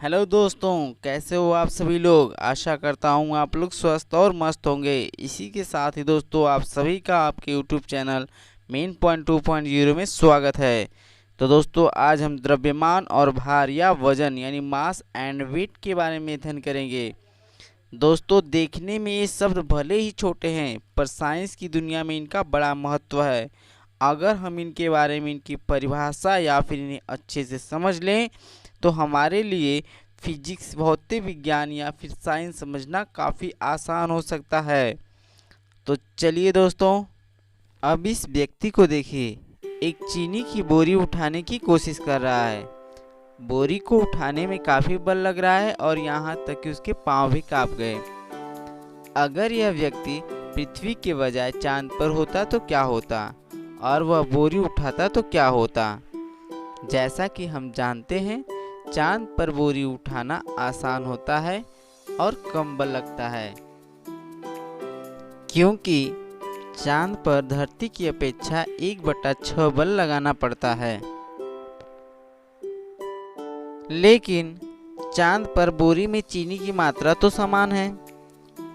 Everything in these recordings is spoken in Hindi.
हेलो दोस्तों, कैसे हो आप सभी लोग। आशा करता हूँ आप लोग स्वस्थ और मस्त होंगे। इसी के साथ ही दोस्तों आप सभी का आपके यूट्यूब चैनल मेन पॉइंट 2.0 में स्वागत है। तो दोस्तों आज हम द्रव्यमान और भार या वजन यानी मास एंड वेट के बारे में अध्ययन करेंगे। दोस्तों देखने में ये शब्द भले ही छोटे हैं पर साइंस की दुनिया में इनका बड़ा महत्व है। अगर हम इनके बारे में इनकी परिभाषा या फिर इन्हें अच्छे से समझ लें तो हमारे लिए फिजिक्स, भौतिक विज्ञान या फिर साइंस समझना काफ़ी आसान हो सकता है। तो चलिए दोस्तों, अब इस व्यक्ति को देखिए, एक चीनी की बोरी उठाने की कोशिश कर रहा है। बोरी को उठाने में काफ़ी बल लग रहा है और यहाँ तक कि उसके पाँव भी काँप गए। अगर यह व्यक्ति पृथ्वी के बजाय चांद पर होता तो क्या होता और वह बोरी उठाता तो क्या होता। जैसा कि हम जानते हैं चांद पर बोरी उठाना आसान होता है और कम बल लगता है, क्योंकि चांद पर धरती की अपेक्षा 1/6 बल लगाना पड़ता है। लेकिन चांद पर बोरी में चीनी की मात्रा तो समान है,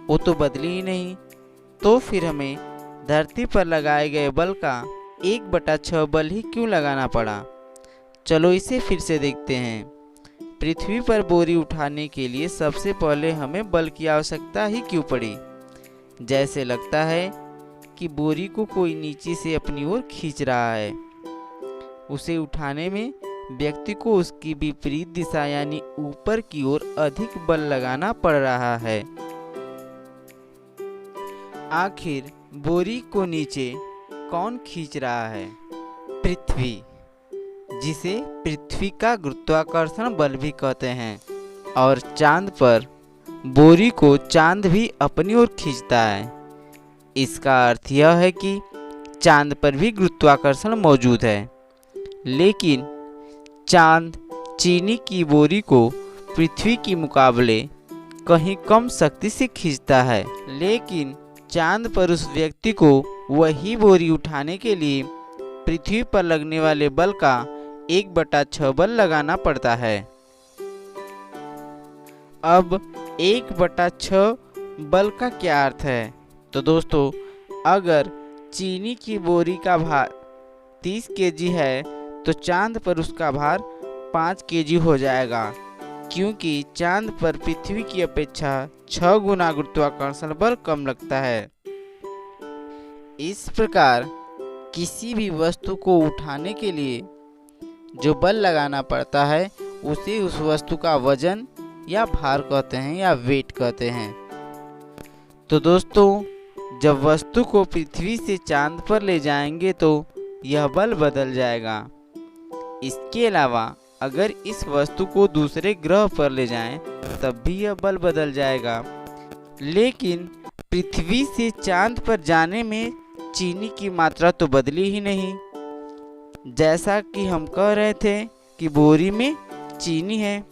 वो तो बदली ही नहीं। तो फिर हमें धरती पर लगाए गए बल का 1/6 बल ही क्यों लगाना पड़ा। चलो इसे फिर से देखते हैं। पृथ्वी पर बोरी उठाने के लिए सबसे पहले हमें बल की आवश्यकता ही क्यों पड़ी। जैसे लगता है कि बोरी को कोई नीचे से अपनी ओर खींच रहा है। उसे उठाने में व्यक्ति को उसकी विपरीत दिशा यानी ऊपर की ओर अधिक बल लगाना पड़ रहा है। आखिर बोरी को नीचे कौन खींच रहा है? पृथ्वी, जिसे पृथ्वी का गुरुत्वाकर्षण बल भी कहते हैं। और चांद पर बोरी को चांद भी अपनी ओर खींचता है। इसका अर्थ यह है कि चांद पर भी गुरुत्वाकर्षण मौजूद है, लेकिन चांद चीनी की बोरी को पृथ्वी के मुकाबले कहीं कम शक्ति से खींचता है। लेकिन चांद पर उस व्यक्ति को वही बोरी उठाने के लिए पृथ्वी पर लगने वाले बल का 1/6 बल लगाना पड़ता है। अब 1/6 बल का क्या अर्थ है? तो दोस्तों अगर चीनी की बोरी का भार 30 केजी है तो चांद पर उसका भार 5 केजी हो जाएगा, क्योंकि चांद पर पृथ्वी की अपेक्षा 6 गुना गुरुत्वाकर्षण बल कम लगता है। इस प्रकार किसी भी वस्तु को उठाने के लिए जो बल लगाना पड़ता है उसे उस वस्तु का वजन या भार कहते हैं या वेट कहते हैं। तो दोस्तों जब वस्तु को पृथ्वी से चांद पर ले जाएंगे तो यह बल बदल जाएगा। इसके अलावा अगर इस वस्तु को दूसरे ग्रह पर ले जाएं तब भी यह बल बदल जाएगा। लेकिन पृथ्वी से चांद पर जाने में चीनी की मात्रा तो बदली ही नहीं। जैसा कि हम कह रहे थे कि बोरी में चीनी है,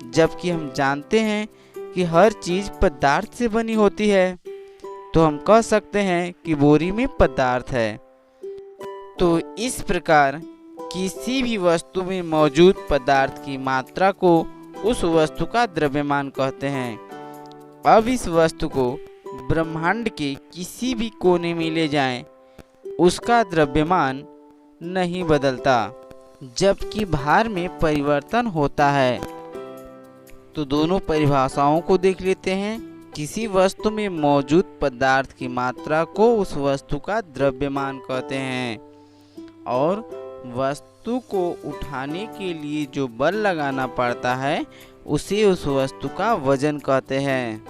जबकि हम जानते हैं कि हर चीज़ पदार्थ से बनी होती है, तो हम कह सकते हैं कि बोरी में पदार्थ है। तो इस प्रकार किसी भी वस्तु में मौजूद पदार्थ की मात्रा को उस वस्तु का द्रव्यमान कहते हैं। अब इस वस्तु को ब्रह्मांड के किसी भी कोने में ले जाएं, उसका द्रव्यमान नहीं बदलता, जबकि भार में परिवर्तन होता है। तो दोनों परिभाषाओं को देख लेते हैं। किसी वस्तु में मौजूद पदार्थ की मात्रा को उस वस्तु का द्रव्यमान कहते हैं और वस्तु को उठाने के लिए जो बल लगाना पड़ता है उसे उस वस्तु का वजन कहते हैं।